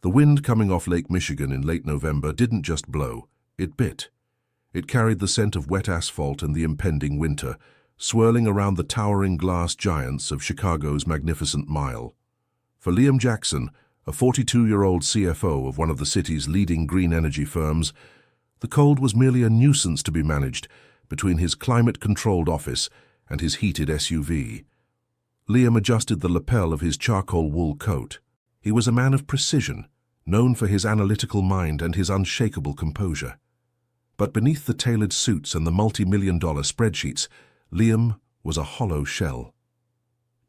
The wind coming off Lake Michigan in late November didn't just blow, it bit. It carried the scent of wet asphalt and the impending winter, swirling around the towering glass giants of Chicago's Magnificent Mile. For Liam Jackson, a 42-year-old CFO of one of the city's leading green energy firms, the cold was merely a nuisance to be managed between his climate-controlled office and his heated SUV. Liam adjusted the lapel of his charcoal wool coat. He was a man of precision, known for his analytical mind and his unshakable composure. But beneath the tailored suits and the multi-million-dollar spreadsheets, Liam was a hollow shell.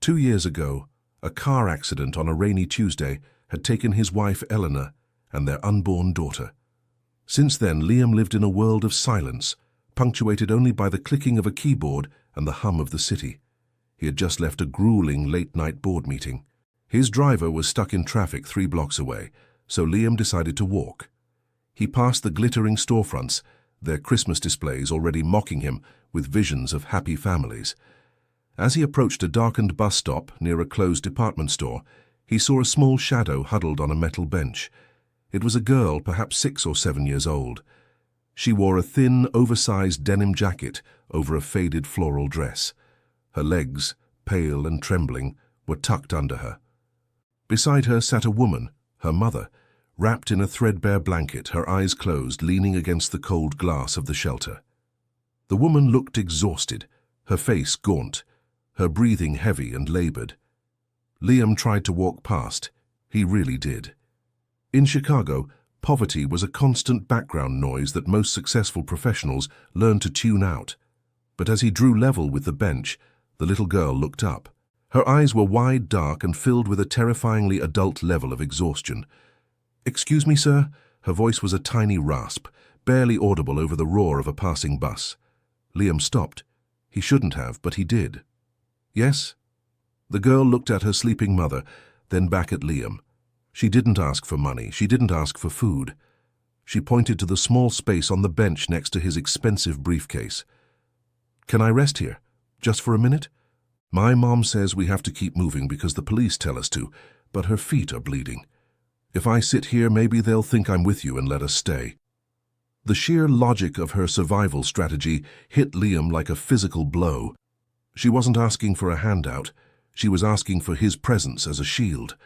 2 years ago, a car accident on a rainy Tuesday had taken his wife Eleanor and their unborn daughter. Since then, Liam lived in a world of silence, punctuated only by the clicking of a keyboard and the hum of the city. He had just left a grueling late-night board meeting. His driver was stuck in traffic 3 blocks away, so Liam decided to walk. He passed the glittering storefronts, their Christmas displays already mocking him with visions of happy families. As he approached a darkened bus stop near a closed department store, he saw a small shadow huddled on a metal bench. It was a girl, perhaps 6 or 7 years old. She wore a thin, oversized denim jacket over a faded floral dress. Her legs, pale and trembling, were tucked under her. Beside her sat a woman, her mother, wrapped in a threadbare blanket, her eyes closed, leaning against the cold glass of the shelter. The woman looked exhausted, her face gaunt, her breathing heavy and labored. Liam tried to walk past. He really did. In Chicago, poverty was a constant background noise that most successful professionals learned to tune out. But as he drew level with the bench, the little girl looked up. Her eyes were wide, dark, and filled with a terrifyingly adult level of exhaustion. "Excuse me, sir?" Her voice was a tiny rasp, barely audible over the roar of a passing bus. Liam stopped. He shouldn't have, but he did. "Yes?" The girl looked at her sleeping mother, then back at Liam. She didn't ask for money. She didn't ask for food. She pointed to the small space on the bench next to his expensive briefcase. "Can I rest here? Just for a minute? My mom says we have to keep moving because the police tell us to, but her feet are bleeding. If I sit here, maybe they'll think I'm with you and let us stay." The sheer logic of her survival strategy hit Liam like a physical blow. She wasn't asking for a handout. She was asking for his presence as a shield.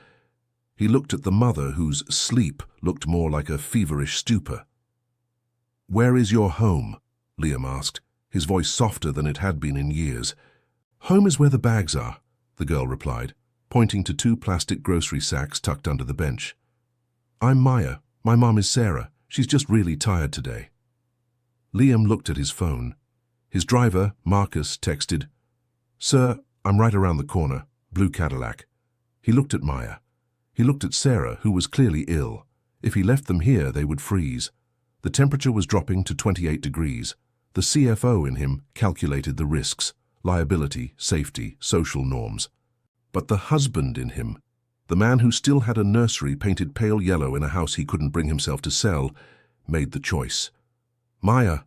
He looked at the mother, whose sleep looked more like a feverish stupor. "Where is your home?" Liam asked, his voice softer than it had been in years. "Home is where the bags are," the girl replied, pointing to 2 plastic grocery sacks tucked under the bench. "I'm Maya. My mom is Sarah. She's just really tired today." Liam looked at his phone. His driver, Marcus, texted, "Sir, I'm right around the corner. Blue Cadillac." He looked at Maya. He looked at Sarah, who was clearly ill. If he left them here, they would freeze. The temperature was dropping to 28 degrees. The CFO in him calculated the risks: liability, safety, social norms. But the husband in him, the man who still had a nursery painted pale yellow in a house he couldn't bring himself to sell, made the choice. "Maya,"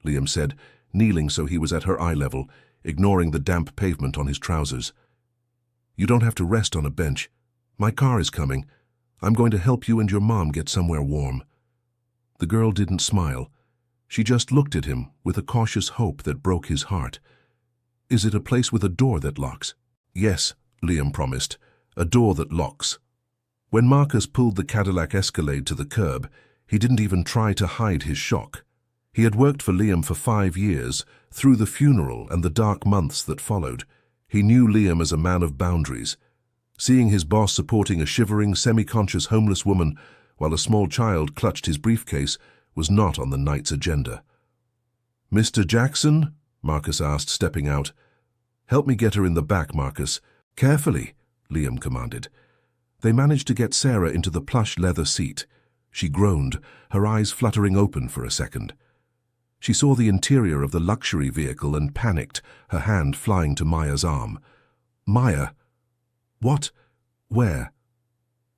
Liam said, kneeling so he was at her eye level, ignoring the damp pavement on his trousers. "You don't have to rest on a bench. My car is coming. I'm going to help you and your mom get somewhere warm." The girl didn't smile. She just looked at him with a cautious hope that broke his heart. "Is it a place with a door that locks?" "Yes," Liam promised, "a door that locks." When Marcus pulled the Cadillac Escalade to the curb, he didn't even try to hide his shock. He had worked for Liam for 5 years, through the funeral and the dark months that followed. He knew Liam as a man of boundaries. Seeing his boss supporting a shivering, semi-conscious homeless woman while a small child clutched his briefcase was not on the night's agenda. "Mr. Jackson?" Marcus asked, stepping out. "Help me get her in the back, Marcus." "Carefully," Liam commanded. They managed to get Sarah into the plush leather seat. She groaned, her eyes fluttering open for a second. She saw the interior of the luxury vehicle and panicked, her hand flying to Maya's arm. "Maya!" "What? Where?"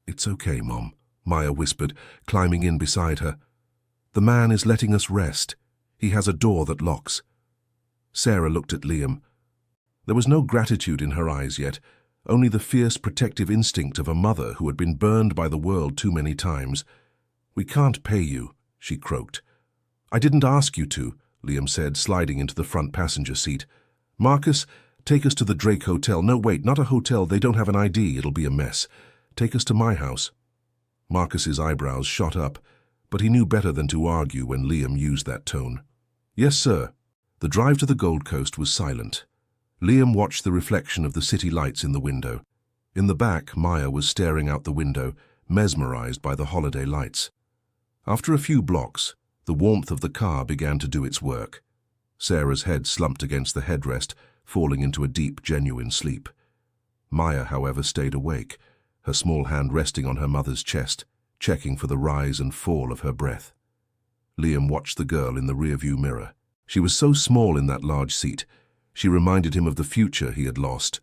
"It's okay, Mom," Maya whispered, climbing in beside her. "The man is letting us rest. He has a door that locks." Sarah looked at Liam. There was no gratitude in her eyes yet, only the fierce protective instinct of a mother who had been burned by the world too many times. "We can't pay you," she croaked. "I didn't ask you to," Liam said, sliding into the front passenger seat. "Marcus, take us to the Drake Hotel." "No, wait, not a hotel. They don't have an ID. It'll be a mess. Take us to my house." Marcus's eyebrows shot up, but he knew better than to argue when Liam used that tone. "Yes, sir." The drive to the Gold Coast was silent. Liam watched the reflection of the city lights in the window. In the back, Maya was staring out the window, mesmerized by the holiday lights. After a few blocks, the warmth of the car began to do its work. Sarah's head slumped against the headrest, falling into a deep, genuine sleep. Maya, however, stayed awake, her small hand resting on her mother's chest, checking for the rise and fall of her breath. Liam watched the girl in the rearview mirror. She was so small in that large seat. She reminded him of the future he had lost.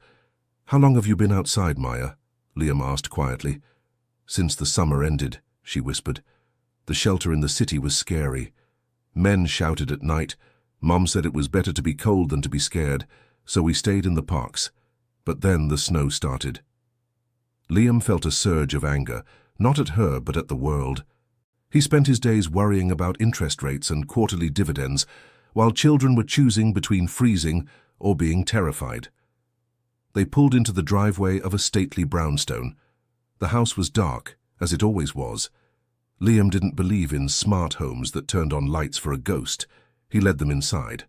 "How long have you been outside, Maya?" Liam asked quietly. "Since the summer ended," she whispered. "The shelter in the city was scary. Men shouted at night. Mom said it was better to be cold than to be scared, so we stayed in the parks. But then the snow started." Liam felt a surge of anger, not at her but at the world. He spent his days worrying about interest rates and quarterly dividends, while children were choosing between freezing or being terrified. They pulled into the driveway of a stately brownstone. The house was dark, as it always was. Liam didn't believe in smart homes that turned on lights for a ghost. He led them inside.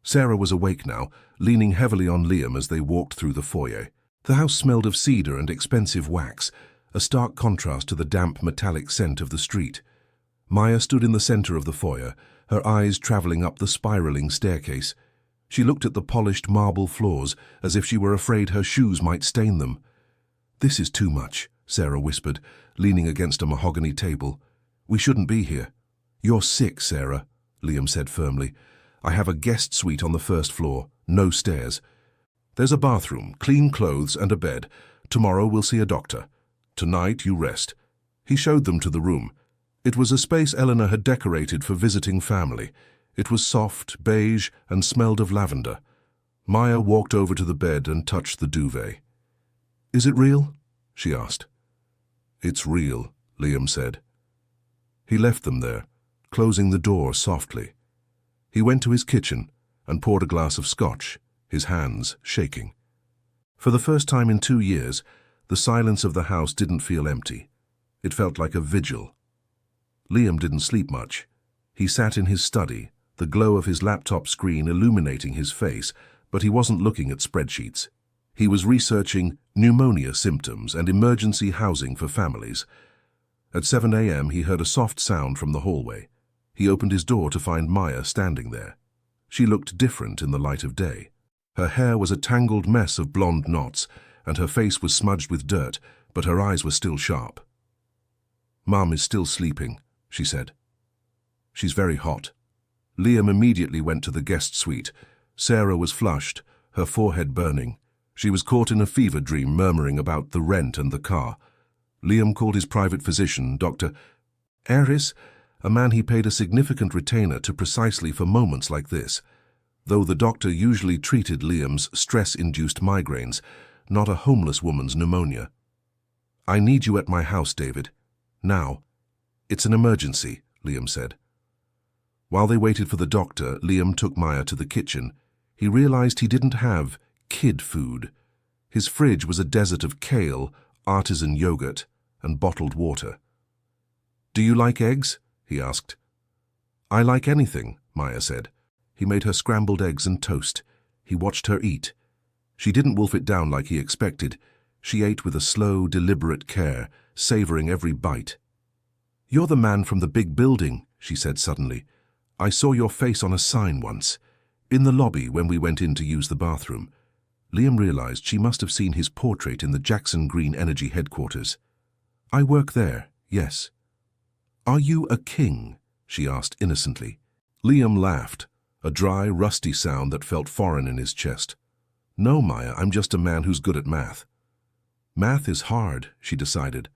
Sarah was awake now, leaning heavily on Liam as they walked through the foyer. The house smelled of cedar and expensive wax, a stark contrast to the damp metallic scent of the street. Maya stood in the center of the foyer, her eyes traveling up the spiraling staircase. She looked at the polished marble floors as if she were afraid her shoes might stain them. "This is too much," Sarah whispered, leaning against a mahogany table. "We shouldn't be here." "You're sick, Sarah," Liam said firmly. "I have a guest suite on the first floor, no stairs. There's a bathroom, clean clothes and a bed. Tomorrow we'll see a doctor. Tonight you rest." He showed them to the room. It was a space Eleanor had decorated for visiting family. It was soft, beige, and smelled of lavender. Maya walked over to the bed and touched the duvet. "Is it real?" she asked. "It's real," Liam said. He left them there, closing the door softly. He went to his kitchen and poured a glass of scotch, his hands shaking. For the first time in 2 years, the silence of the house didn't feel empty. It felt like a vigil. Liam didn't sleep much. He sat in his study, the glow of his laptop screen illuminating his face, but he wasn't looking at spreadsheets. He was researching pneumonia symptoms and emergency housing for families. At 7 a.m. he heard a soft sound from the hallway. He opened his door to find Maya standing there. She looked different in the light of day. Her hair was a tangled mess of blonde knots, and her face was smudged with dirt, but her eyes were still sharp. "Mum is still sleeping," she said. "She's very hot." Liam immediately went to the guest suite. Sarah was flushed, her forehead burning. She was caught in a fever dream, murmuring about the rent and the car. Liam called his private physician, Dr. Aris, a man he paid a significant retainer to precisely for moments like this, though the doctor usually treated Liam's stress-induced migraines, not a homeless woman's pneumonia. "I need you at my house, David. Now." "It's an emergency," Liam said. While they waited for the doctor, Liam took Maya to the kitchen. He realized he didn't have kid food. His fridge was a desert of kale, artisan yogurt, and bottled water. "Do you like eggs?" he asked. "I like anything," Maya said. He made her scrambled eggs and toast. He watched her eat. She didn't wolf it down like he expected. She ate with a slow, deliberate care, savoring every bite. "You're the man from the big building," she said suddenly. "I saw your face on a sign once, in the lobby when we went in to use the bathroom." Liam realized she must have seen his portrait in the Jackson Green Energy headquarters. "I work there, yes." "Are you a king?" she asked innocently. Liam laughed, a dry, rusty sound that felt foreign in his chest. "No, Maya, I'm just a man who's good at math." "Math is hard," she decided.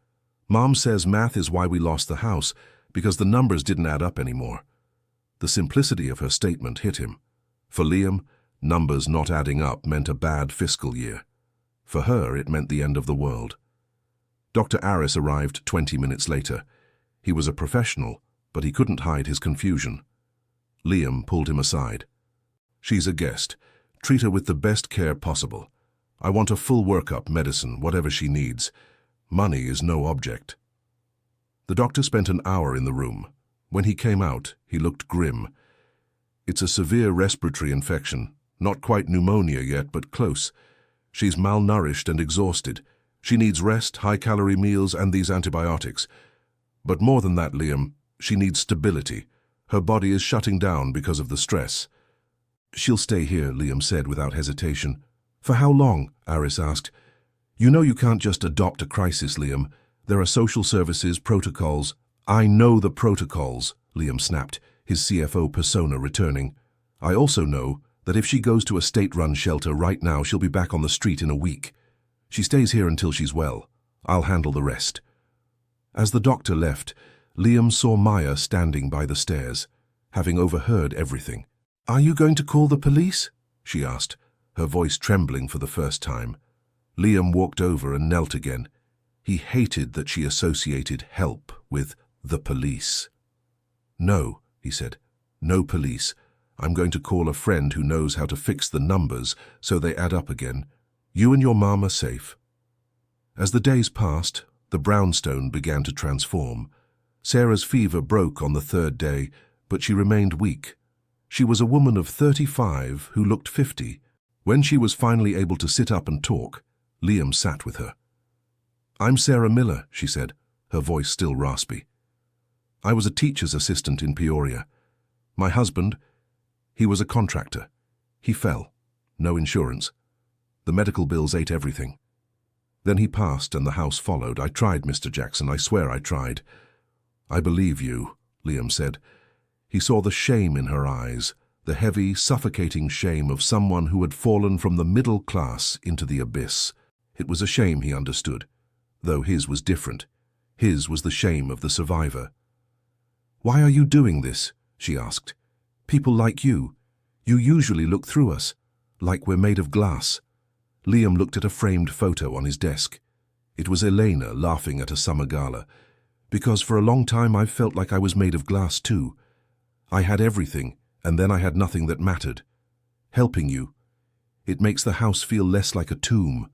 "Mom says math is why we lost the house, because the numbers didn't add up anymore." The simplicity of her statement hit him. For Liam, numbers not adding up meant a bad fiscal year. For her, it meant the end of the world. Dr. Aris arrived 20 minutes later. He was a professional, but he couldn't hide his confusion. Liam pulled him aside. "She's a guest. Treat her with the best care possible. I want a full workup, medicine, whatever she needs. Money is no object." The doctor spent an hour in the room. When he came out, he looked grim. "It's a severe respiratory infection. Not quite pneumonia yet, but close. She's malnourished and exhausted. She needs rest, high-calorie meals, and these antibiotics. But more than that, Liam, she needs stability. Her body is shutting down because of the stress." "She'll stay here," Liam said without hesitation. "For how long?" Aris asked. "You know you can't just adopt a crisis, Liam. There are social services, protocols." "I know the protocols," Liam snapped, his CFO persona returning. "I also know that if she goes to a state-run shelter right now, she'll be back on the street in a week. She stays here until she's well. I'll handle the rest." As the doctor left, Liam saw Maya standing by the stairs, having overheard everything. "Are you going to call the police?" she asked, her voice trembling for the first time. Liam walked over and knelt again. He hated that she associated help with the police. "No," he said, "no police. I'm going to call a friend who knows how to fix the numbers so they add up again. You and your mom are safe." As the days passed, the brownstone began to transform. Sarah's fever broke on the third day, but she remained weak. She was a woman of 35 who looked 50. When she was finally able to sit up and talk, Liam sat with her. "I'm Sarah Miller," she said, her voice still raspy. "I was a teacher's assistant in Peoria. My husband, he was a contractor. He fell. No insurance. The medical bills ate everything. Then he passed and the house followed. I tried, Mr. Jackson. I swear I tried." "I believe you," Liam said. He saw the shame in her eyes, the heavy, suffocating shame of someone who had fallen from the middle class into the abyss. It was a shame, he understood, though his was different. His was the shame of the survivor. "Why are you doing this?" she asked. "People like you. You usually look through us, like we're made of glass." Liam looked at a framed photo on his desk. It was Elena laughing at a summer gala. "Because for a long time I've felt like I was made of glass too. I had everything, and then I had nothing that mattered. Helping you, it makes the house feel less like a tomb."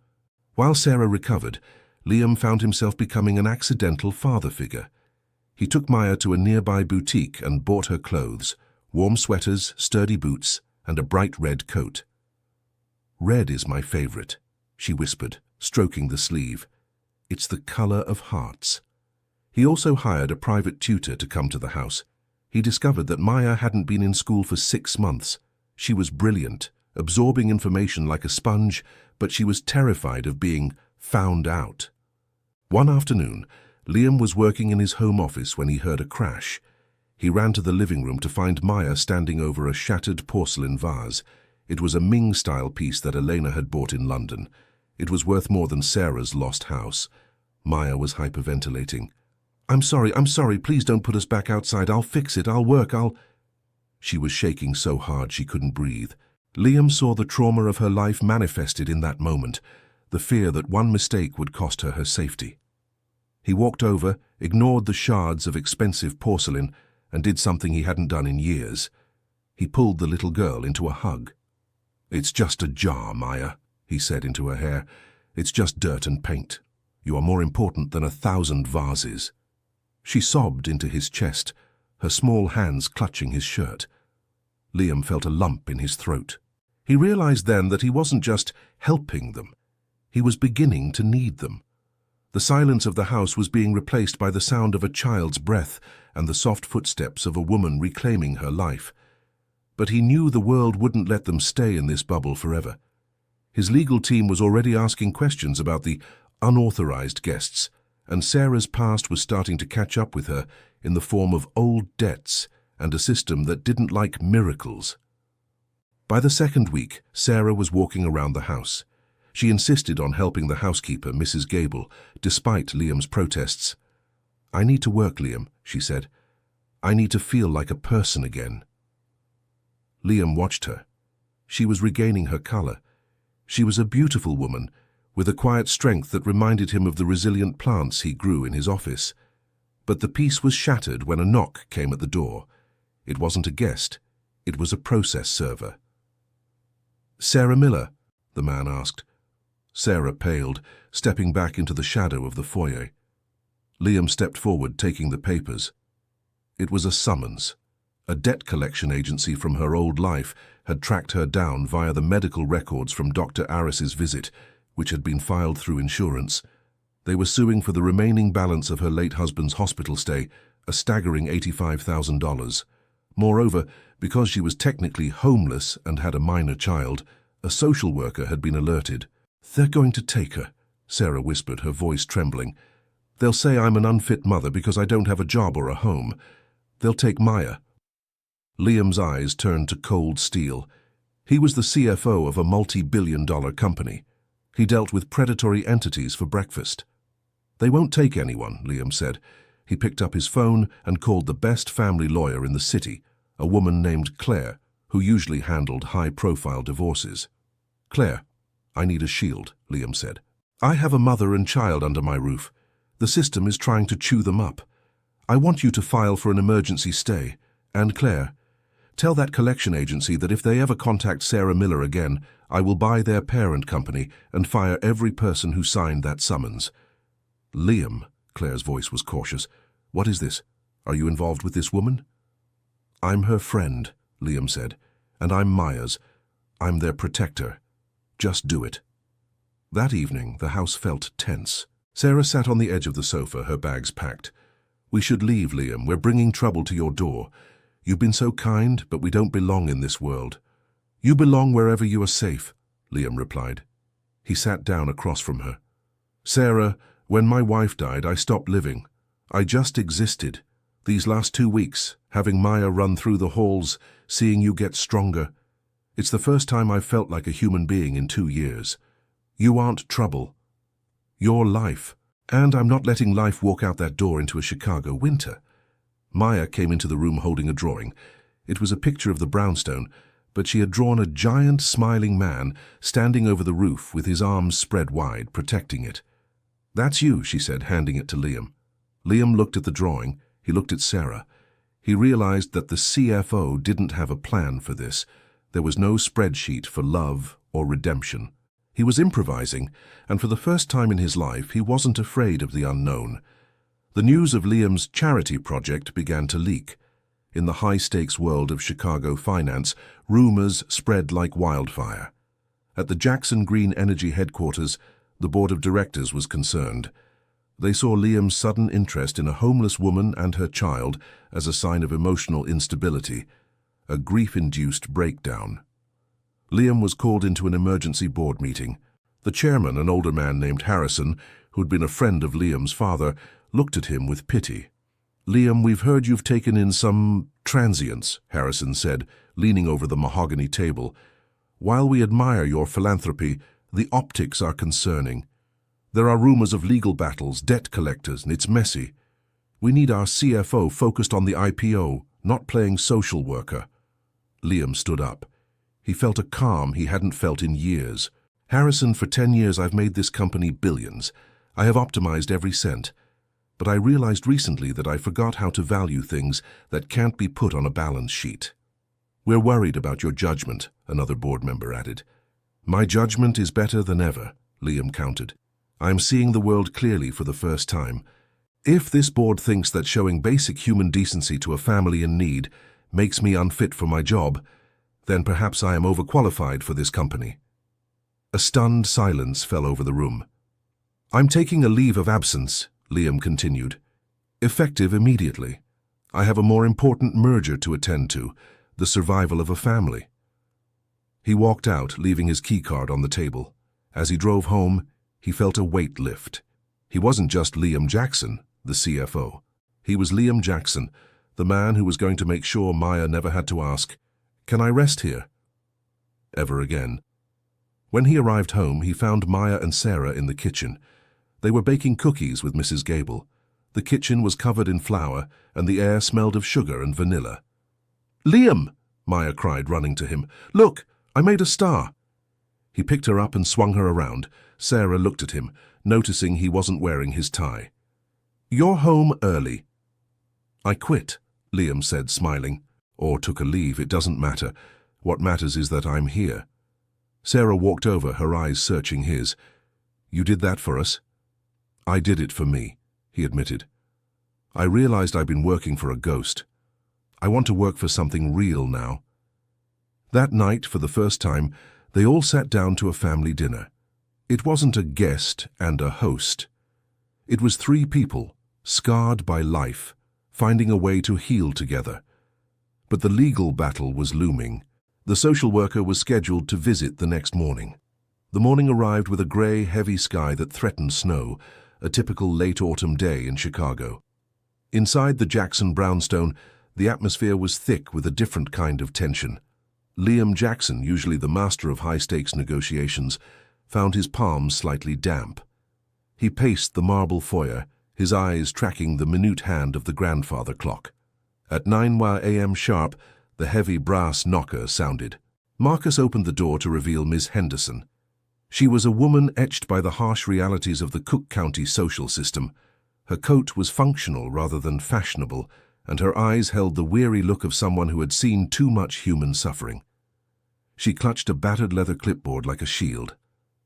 While Sarah recovered, Liam found himself becoming an accidental father figure. He took Maya to a nearby boutique and bought her clothes, warm sweaters, sturdy boots, and a bright red coat. "Red is my favorite," she whispered, stroking the sleeve. "It's the color of hearts." He also hired a private tutor to come to the house. He discovered that Maya hadn't been in school for 6 months. She was brilliant, absorbing information like a sponge, but she was terrified of being found out. One afternoon, Liam was working in his home office when he heard a crash. He ran to the living room to find Maya standing over a shattered porcelain vase. It was a Ming-style piece that Elena had bought in London. It was worth more than Sarah's lost house. Maya was hyperventilating. I'm sorry, please don't put us back outside. I'll fix it, I'll work, I'll—" She was shaking so hard she couldn't breathe. Liam saw the trauma of her life manifested in that moment, the fear that one mistake would cost her her safety. He walked over, ignored the shards of expensive porcelain, and did something he hadn't done in years. He pulled the little girl into a hug. "It's just a jar, Maya," he said into her hair. "It's just dirt and paint. You are more important than 1,000 vases." She sobbed into his chest, her small hands clutching his shirt. Liam felt a lump in his throat. He realized then that he wasn't just helping them. He was beginning to need them. The silence of the house was being replaced by the sound of a child's breath and the soft footsteps of a woman reclaiming her life. But he knew the world wouldn't let them stay in this bubble forever. His legal team was already asking questions about the unauthorized guests, and Sarah's past was starting to catch up with her in the form of old debts and a system that didn't like miracles. By the second week, Sarah was walking around the house. She insisted on helping the housekeeper, Mrs. Gable, despite Liam's protests. "I need to work, Liam," she said. "I need to feel like a person again." Liam watched her. She was regaining her color. She was a beautiful woman, with a quiet strength that reminded him of the resilient plants he grew in his office. But the peace was shattered when a knock came at the door. It wasn't a guest, it was a process server. "Sarah Miller?" the man asked. Sarah paled, stepping back into the shadow of the foyer. Liam stepped forward, taking the papers. It was a summons. A debt collection agency from her old life had tracked her down via the medical records from Dr. Aris's visit, which had been filed through insurance. They were suing for the remaining balance of her late husband's hospital stay, a staggering $85,000. Moreover, because she was technically homeless and had a minor child, a social worker had been alerted. "They're going to take her," Sarah whispered, her voice trembling. "They'll say I'm an unfit mother because I don't have a job or a home. They'll take Maya." Liam's eyes turned to cold steel. He was the CFO of a multi-billion-dollar company. He dealt with predatory entities for breakfast. "They won't take anyone," Liam said. He picked up his phone and called the best family lawyer in the city, a woman named Claire, who usually handled high-profile divorces. "Claire, I need a shield," Liam said. "I have a mother and child under my roof. The system is trying to chew them up. I want you to file for an emergency stay. And Claire, tell that collection agency that if they ever contact Sarah Miller again, I will buy their parent company and fire every person who signed that summons." "Liam," Claire's voice was cautious. "What is this? Are you involved with this woman?" "I'm her friend," Liam said, "and I'm Maya's. I'm their protector. Just do it." That evening, the house felt tense. Sarah sat on the edge of the sofa, her bags packed. "We should leave, Liam. We're bringing trouble to your door. You've been so kind, but we don't belong in this world." "You belong wherever you are safe," Liam replied. He sat down across from her. "Sarah, when my wife died, I stopped living. I just existed. These last 2 weeks, having Maya run through the halls, seeing you get stronger. It's the first time I've felt like a human being in 2 years. You aren't trouble. You're life. And I'm not letting life walk out that door into a Chicago winter." Maya came into the room holding a drawing. It was a picture of the brownstone, but she had drawn a giant smiling man standing over the roof with his arms spread wide, protecting it. "That's you," she said, handing it to Liam. Liam looked at the drawing. He looked at Sarah. He realized that the CFO didn't have a plan for this. There was no spreadsheet for love or redemption. He was improvising, and for the first time in his life, he wasn't afraid of the unknown. The news of Liam's charity project began to leak. In the high-stakes world of Chicago finance, rumors spread like wildfire. At the Jackson Green Energy headquarters, the board of directors was concerned. They saw Liam's sudden interest in a homeless woman and her child as a sign of emotional instability, a grief-induced breakdown. Liam was called into an emergency board meeting. The chairman, an older man named Harrison, who'd been a friend of Liam's father, looked at him with pity. "Liam, we've heard you've taken in some transients," Harrison said, leaning over the mahogany table. "While we admire your philanthropy, the optics are concerning. There are rumors of legal battles, debt collectors, and it's messy. We need our CFO focused on the IPO, not playing social worker." Liam stood up. He felt a calm he hadn't felt in years. "Harrison, for 10 years I've made this company billions. I have optimized every cent. But I realized recently that I forgot how to value things that can't be put on a balance sheet." "We're worried about your judgment," another board member added. "My judgment is better than ever," Liam countered. "I'm seeing the world clearly for the first time. If this board thinks that showing basic human decency to a family in need makes me unfit for my job, then perhaps I am overqualified for this company." A stunned silence fell over the room. "I'm taking a leave of absence," Liam continued. "Effective immediately. I have a more important merger to attend to, the survival of a family." He walked out, leaving his keycard on the table. As he drove home, he felt a weight lift. He wasn't just Liam Jackson, the CFO. He was Liam Jackson, the man who was going to make sure Maya never had to ask, "Can I rest here?" ever again. When he arrived home, he found Maya and Sarah in the kitchen. They were baking cookies with Mrs. Gable. The kitchen was covered in flour, and the air smelled of sugar and vanilla. "Liam!" Maya cried, running to him. "Look, I made a star." He picked her up and swung her around. Sarah looked at him, noticing he wasn't wearing his tie. "You're home early." "I quit," Liam said, smiling. "Or took a leave, it doesn't matter. What matters is that I'm here." Sarah walked over, her eyes searching his. "You did that for us?" "I did it for me," he admitted. "I realized I'd been working for a ghost. I want to work for something real now." That night, for the first time, they all sat down to a family dinner. It wasn't a guest and a host. It was three people, scarred by life, finding a way to heal together. But the legal battle was looming. The social worker was scheduled to visit the next morning. The morning arrived with a grey, heavy sky that threatened snow, a typical late autumn day in Chicago. Inside the Jackson brownstone, the atmosphere was thick with a different kind of tension. Liam Jackson, usually the master of high-stakes negotiations, found his palms slightly damp. He paced the marble foyer, his eyes tracking the minute hand of the grandfather clock. At 9 a.m. sharp, the heavy brass knocker sounded. Marcus opened the door to reveal Miss Henderson. She was a woman etched by the harsh realities of the Cook County social system. Her coat was functional rather than fashionable, and her eyes held the weary look of someone who had seen too much human suffering. She clutched a battered leather clipboard like a shield.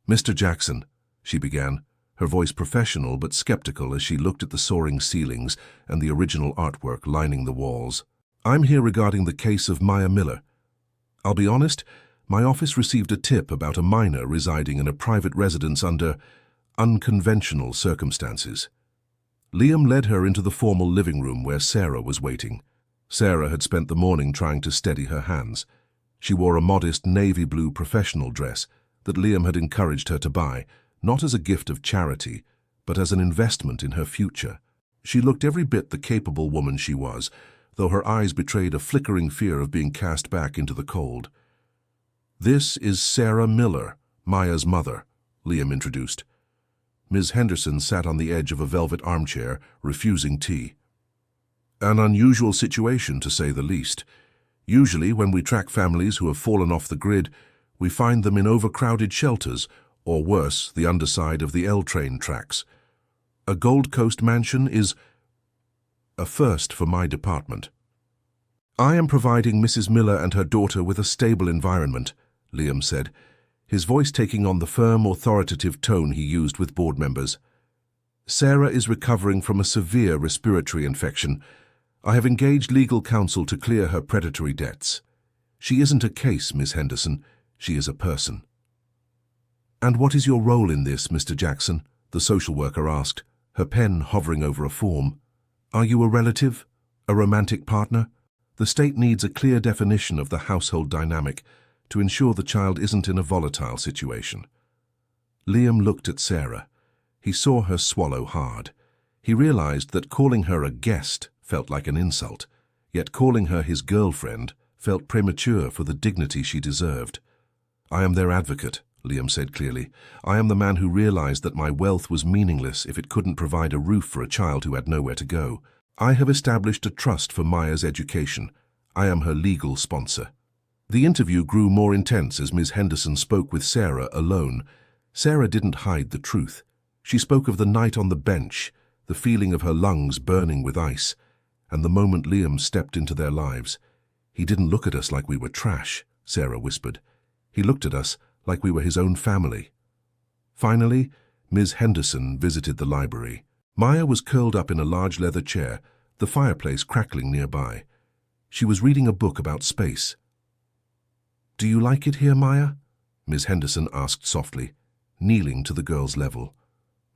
"Mr. Jackson," she began, her voice professional but skeptical as she looked at the soaring ceilings and the original artwork lining the walls. "I'm here regarding the case of Maya Miller. I'll be honest, my office received a tip about a minor residing in a private residence under unconventional circumstances." Liam led her into the formal living room where Sarah was waiting. Sarah had spent the morning trying to steady her hands. She wore a modest navy blue professional dress that Liam had encouraged her to buy, not as a gift of charity, but as an investment in her future. She looked every bit the capable woman she was, though her eyes betrayed a flickering fear of being cast back into the cold. "This is Sarah Miller, Maya's mother," Liam introduced. Ms. Henderson sat on the edge of a velvet armchair, refusing tea. "An unusual situation, to say the least. Usually, when we track families who have fallen off the grid, we find them in overcrowded shelters, or worse, the underside of the L-train tracks. A Gold Coast mansion is a first for my department. I am providing Mrs. Miller and her daughter with a stable environment," Liam said, his voice taking on the firm, authoritative tone he used with board members. "Sarah is recovering from a severe respiratory infection. I have engaged legal counsel to clear her predatory debts. She isn't a case, Miss Henderson. She is a person." "And what is your role in this, Mr. Jackson?" the social worker asked, her pen hovering over a form. "Are you a relative? A romantic partner? The state needs a clear definition of the household dynamic to ensure the child isn't in a volatile situation." Liam looked at Sarah. He saw her swallow hard. He realized that calling her a guest felt like an insult, yet calling her his girlfriend felt premature for the dignity she deserved. "I am their advocate," Liam said clearly. "I am the man who realized that my wealth was meaningless if it couldn't provide a roof for a child who had nowhere to go. I have established a trust for Maya's education. I am her legal sponsor." The interview grew more intense as Ms. Henderson spoke with Sarah alone. Sarah didn't hide the truth. She spoke of the night on the bench, the feeling of her lungs burning with ice, and the moment Liam stepped into their lives. "He didn't look at us like we were trash," Sarah whispered. "He looked at us like we were his own family." Finally, Ms. Henderson visited the library. Maya was curled up in a large leather chair, the fireplace crackling nearby. She was reading a book about space. "Do you like it here, Maya?" Ms. Henderson asked softly, kneeling to the girl's level.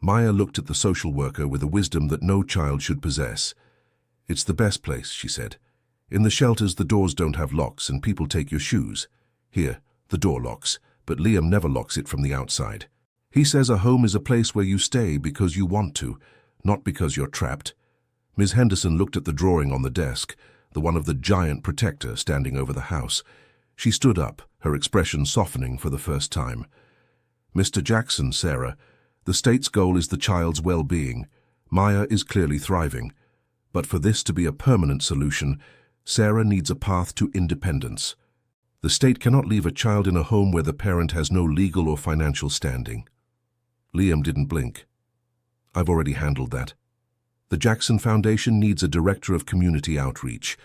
Maya looked at the social worker with a wisdom that no child should possess. "It's the best place," she said. "In the shelters, the doors don't have locks and people take your shoes. Here, the door locks, but Liam never locks it from the outside. He says a home is a place where you stay because you want to, not because you're trapped." Ms. Henderson looked at the drawing on the desk, the one of the giant protector standing over the house. She stood up, her expression softening for the first time. "Mr. Jackson, Sarah, the state's goal is the child's well-being. Maya is clearly thriving. But for this to be a permanent solution, Sarah needs a path to independence. The state cannot leave a child in a home where the parent has no legal or financial standing. Liam didn't blink. I've already handled that. The Jackson Foundation needs a director of community outreach,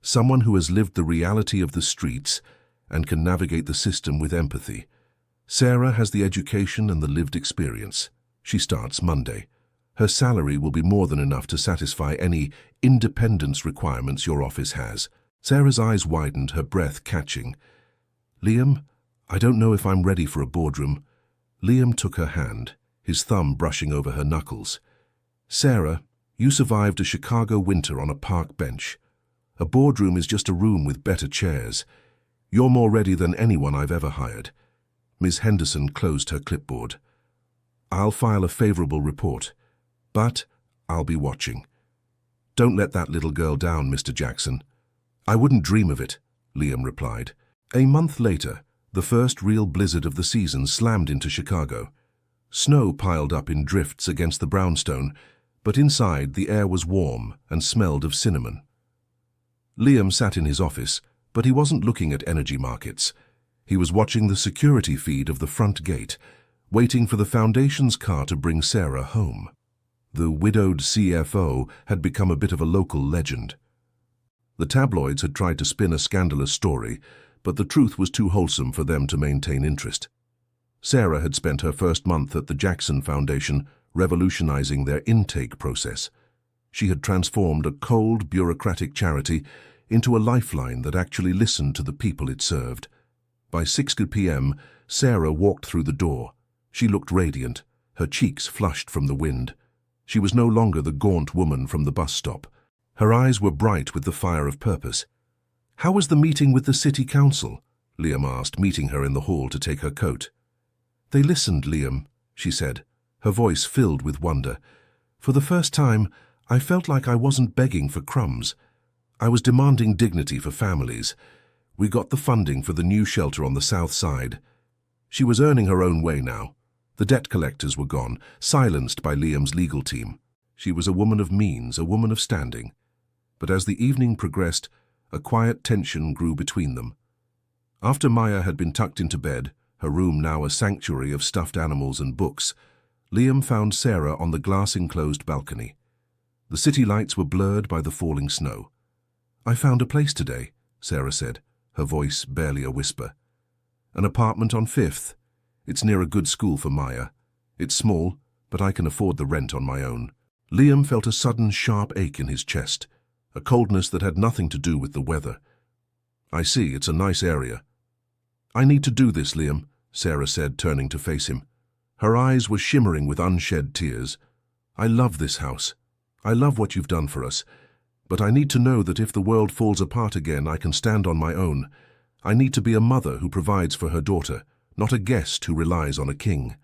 someone who has lived the reality of the streets and can navigate the system with empathy. Sarah has the education and the lived experience. She starts Monday. Her salary will be more than enough to satisfy any independence requirements your office has. Sarah's eyes widened, her breath catching. Liam, I don't know if I'm ready for a boardroom. Liam took her hand, his thumb brushing over her knuckles. Sarah, you survived a Chicago winter on a park bench. A boardroom is just a room with better chairs. You're more ready than anyone I've ever hired. Ms. Henderson closed her clipboard. I'll file a favorable report, but I'll be watching. Don't let that little girl down, Mr. Jackson. I wouldn't dream of it, Liam replied. A month later, the first real blizzard of the season slammed into Chicago. Snow piled up in drifts against the brownstone, but inside the air was warm and smelled of cinnamon. Liam sat in his office, but he wasn't looking at energy markets. He was watching the security feed of the front gate, waiting for the foundation's car to bring Sarah home. The widowed CFO had become a bit of a local legend. The tabloids had tried to spin a scandalous story, but the truth was too wholesome for them to maintain interest. Sarah had spent her first month at the Jackson Foundation revolutionizing their intake process. She had transformed a cold, bureaucratic charity into a lifeline that actually listened to the people it served. By 6 p.m., Sarah walked through the door. She looked radiant, her cheeks flushed from the wind. She was no longer the gaunt woman from the bus stop. Her eyes were bright with the fire of purpose. "How was the meeting with the city council?" Liam asked, meeting her in the hall to take her coat. "They listened, Liam," she said, her voice filled with wonder. "For the first time, I felt like I wasn't begging for crumbs. I was demanding dignity for families. We got the funding for the new shelter on the south side." She was earning her own way now. The debt collectors were gone, silenced by Liam's legal team. She was a woman of means, a woman of standing. But as the evening progressed, a quiet tension grew between them. After Maya had been tucked into bed, her room now a sanctuary of stuffed animals and books, Liam found Sarah on the glass-enclosed balcony. The city lights were blurred by the falling snow. "I found a place today," Sarah said, her voice barely a whisper. "An apartment on 5th. It's near a good school for Maya. It's small, but I can afford the rent on my own." Liam felt a sudden sharp ache in his chest, a coldness that had nothing to do with the weather. "I see, it's a nice area." "I need to do this, Liam," Sarah said, turning to face him. Her eyes were shimmering with unshed tears. "I love this house. I love what you've done for us. But I need to know that if the world falls apart again, I can stand on my own. I need to be a mother who provides for her daughter, not a guest who relies on a king."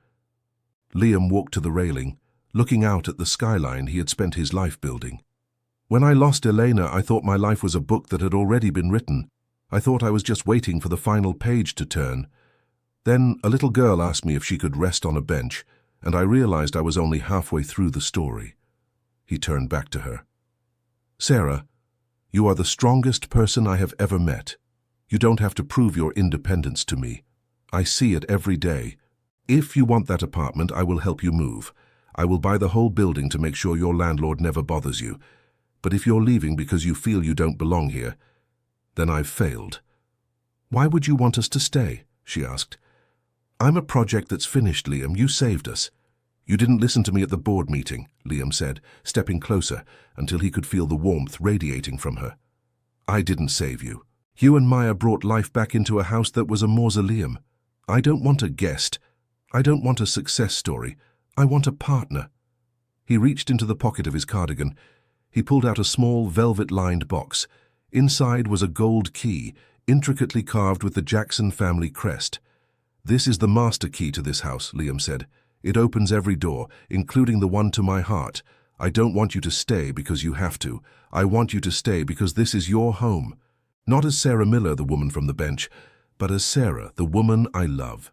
Liam walked to the railing, looking out at the skyline he had spent his life building. "When I lost Elena, I thought my life was a book that had already been written. I thought I was just waiting for the final page to turn. Then a little girl asked me if she could rest on a bench, and I realized I was only halfway through the story." He turned back to her. "Sarah, you are the strongest person I have ever met. You don't have to prove your independence to me. I see it every day. If you want that apartment, I will help you move. I will buy the whole building to make sure your landlord never bothers you. But if you're leaving because you feel you don't belong here, then I've failed." "Why would you want us to stay?" she asked. "I'm a project that's finished, Liam. You saved us." "You didn't listen to me at the board meeting," Liam said, stepping closer until he could feel the warmth radiating from her. "I didn't save you. You and Maya brought life back into a house that was a mausoleum. I don't want a guest. I don't want a success story. I want a partner." He reached into the pocket of his cardigan. He pulled out a small, velvet-lined box. Inside was a gold key, intricately carved with the Jackson family crest. "This is the master key to this house," Liam said. "It opens every door, including the one to my heart. I don't want you to stay because you have to. I want you to stay because this is your home. Not as Sarah Miller, the woman from the bench, but as Sarah, the woman I love."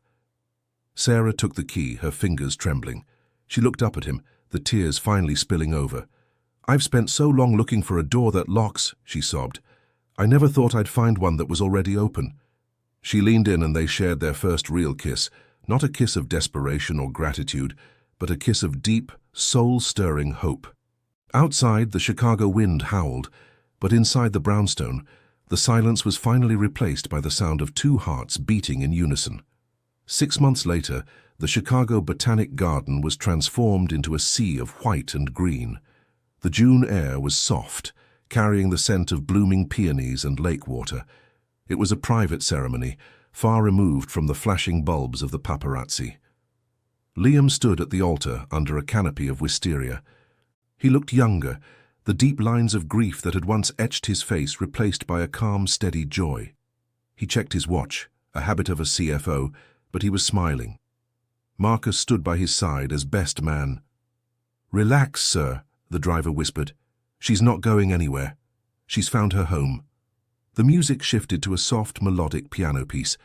Sarah took the key, her fingers trembling. She looked up at him, the tears finally spilling over. "I've spent so long looking for a door that locks," she sobbed. "I never thought I'd find one that was already open." She leaned in and they shared their first real kiss, not a kiss of desperation or gratitude, but a kiss of deep, soul-stirring hope. Outside, the Chicago wind howled, but inside the brownstone, the silence was finally replaced by the sound of two hearts beating in unison. 6 months later, the Chicago Botanic Garden was transformed into a sea of white and green. The June air was soft, carrying the scent of blooming peonies and lake water. It was a private ceremony, far removed from the flashing bulbs of the paparazzi. Liam stood at the altar under a canopy of wisteria. He looked younger, the deep lines of grief that had once etched his face replaced by a calm, steady joy. He checked his watch, a habit of a CFO, but he was smiling. Marcus stood by his side as best man. "Relax, sir," the driver whispered. "She's not going anywhere. She's found her home." The music shifted to a soft, melodic piano piece.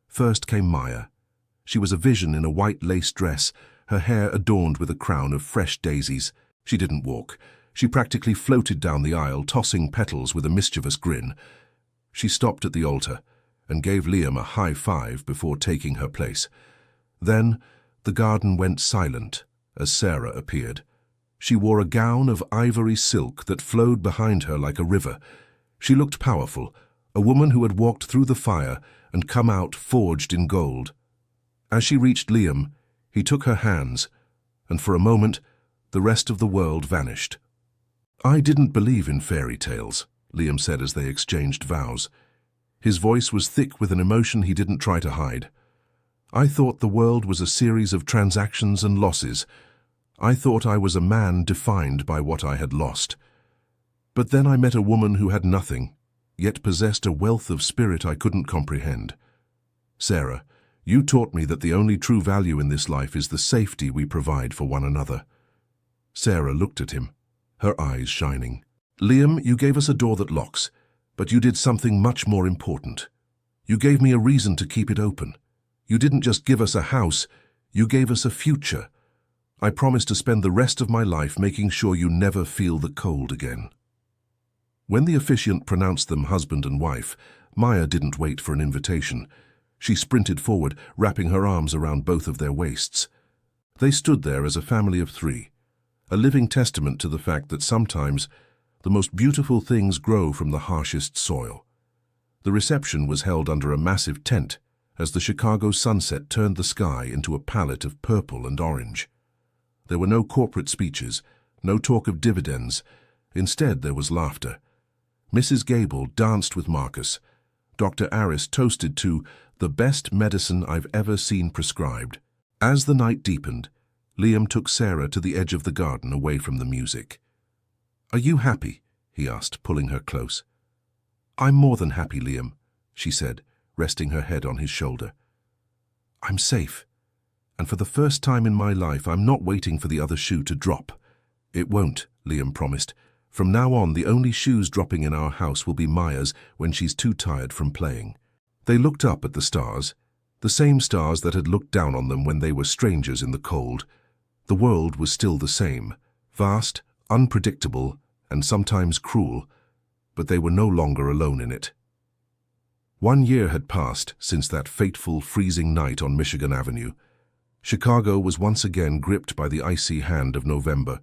First came Maya. She was a vision in a white lace dress, her hair adorned with a crown of fresh daisies. She didn't walk. She practically floated down the aisle, tossing petals with a mischievous grin. She stopped at the altar and gave Liam a high five before taking her place. Then the garden went silent as Sarah appeared. She wore a gown of ivory silk that flowed behind her like a river. She looked powerful, a woman who had walked through the fire and come out forged in gold. As she reached Liam, he took her hands, and for a moment, the rest of the world vanished. "I didn't believe in fairy tales," Liam said as they exchanged vows. His voice was thick with an emotion he didn't try to hide. "I thought the world was a series of transactions and losses. I thought I was a man defined by what I had lost. But then I met a woman who had nothing, yet possessed a wealth of spirit I couldn't comprehend. Sarah, you taught me that the only true value in this life is the safety we provide for one another." Sarah looked at him, her eyes shining. "Liam, you gave us a door that locks, but you did something much more important. You gave me a reason to keep it open. You didn't just give us a house, you gave us a future. I promise to spend the rest of my life making sure you never feel the cold again." When the officiant pronounced them husband and wife, Maya didn't wait for an invitation. She sprinted forward, wrapping her arms around both of their waists. They stood there as a family of three, a living testament to the fact that sometimes the most beautiful things grow from the harshest soil. The reception was held under a massive tent as the Chicago sunset turned the sky into a palette of purple and orange. There were no corporate speeches, no talk of dividends. Instead, there was laughter. Mrs. Gable danced with Marcus. Dr. Aris toasted to "the best medicine I've ever seen prescribed." As the night deepened, Liam took Sarah to the edge of the garden away from the music. "Are you happy?" he asked, pulling her close. "I'm more than happy, Liam," she said, resting her head on his shoulder. "I'm safe, and for the first time in my life I'm not waiting for the other shoe to drop." "It won't," Liam promised. "From now on, the only shoes dropping in our house will be Maya's when she's too tired from playing." They looked up at the stars, the same stars that had looked down on them when they were strangers in the cold. The world was still the same, vast, unpredictable, and sometimes cruel, but they were no longer alone in it. 1 year had passed since that fateful, freezing night on Michigan Avenue. Chicago was once again gripped by the icy hand of November.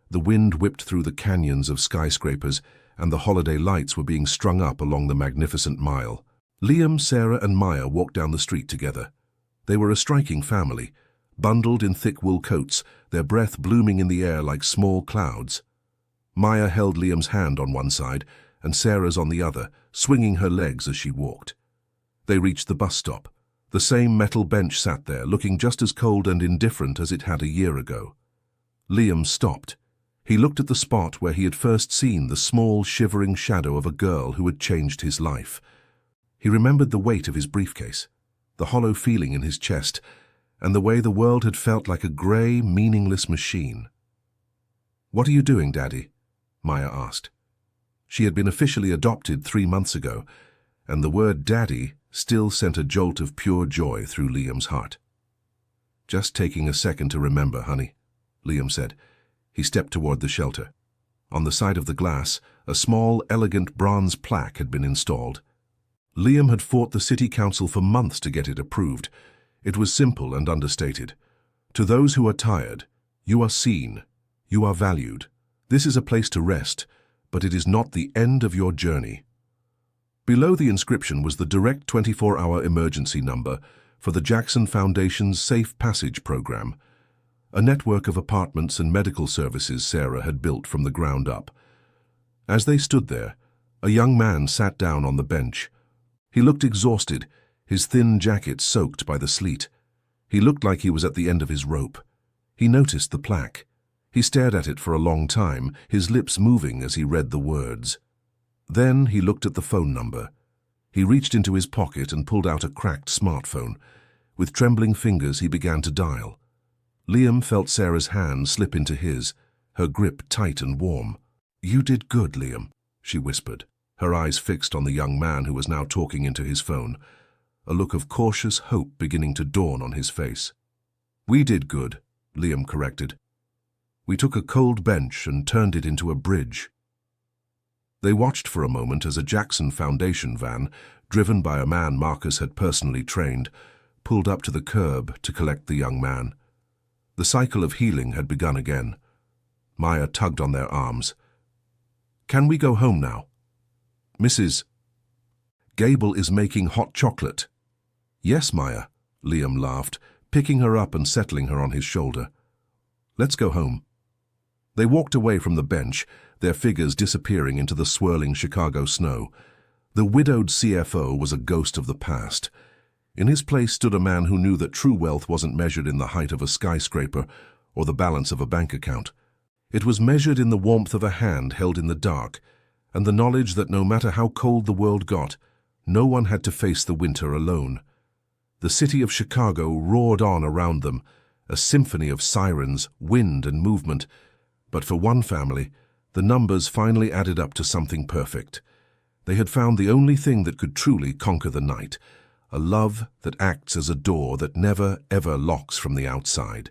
The wind whipped through the canyons of skyscrapers, and the holiday lights were being strung up along the magnificent Mile. Liam, Sarah, and Maya walked down the street together. They were a striking family, bundled in thick wool coats, their breath blooming in the air like small clouds. Maya held Liam's hand on one side and Sarah's on the other, swinging her legs as she walked. They reached the bus stop. The same metal bench sat there, looking just as cold and indifferent as it had a year ago. Liam stopped. He looked at the spot where he had first seen the small, shivering shadow of a girl who had changed his life. He remembered the weight of his briefcase, the hollow feeling in his chest, and the way the world had felt like a grey, meaningless machine. "What are you doing, Daddy?" Maya asked. She had been officially adopted 3 months ago, and the word Daddy still sent a jolt of pure joy through Liam's heart. "Just taking a second to remember, honey," Liam said. He stepped toward the shelter. On the side of the glass, a small, elegant bronze plaque had been installed. Liam had fought the city council for months to get it approved. It was simple and understated. To those who are tired, you are seen, you are valued. This is a place to rest, but it is not the end of your journey. Below the inscription was the direct 24-hour emergency number for the Jackson Foundation's Safe Passage program, a network of apartments and medical services Sarah had built from the ground up. As they stood there, a young man sat down on the bench. He looked exhausted, his thin jacket soaked by the sleet. He looked like he was at the end of his rope. He noticed the plaque. He stared at it for a long time, his lips moving as he read the words. Then he looked at the phone number. He reached into his pocket and pulled out a cracked smartphone. With trembling fingers, he began to dial. Liam felt Sarah's hand slip into his, her grip tight and warm. "You did good, Liam," she whispered, her eyes fixed on the young man who was now talking into his phone, a look of cautious hope beginning to dawn on his face. "We did good," Liam corrected. "We took a cold bench and turned it into a bridge." They watched for a moment as a Jackson Foundation van, driven by a man Marcus had personally trained, pulled up to the curb to collect the young man. The cycle of healing had begun again. Maya tugged on their arms. "Can we go home now?" "Mrs. Gable is making hot chocolate." "Yes, Maya," Liam laughed, picking her up and settling her on his shoulder. "Let's go home." They walked away from the bench, their figures disappearing into the swirling Chicago snow. The widowed CFO was a ghost of the past. In his place stood a man who knew that true wealth wasn't measured in the height of a skyscraper or the balance of a bank account. It was measured in the warmth of a hand held in the dark, and the knowledge that no matter how cold the world got, no one had to face the winter alone. The city of Chicago roared on around them, a symphony of sirens, wind, and movement. But for one family, the numbers finally added up to something perfect. They had found the only thing that could truly conquer the night, a love that acts as a door that never, ever locks from the outside.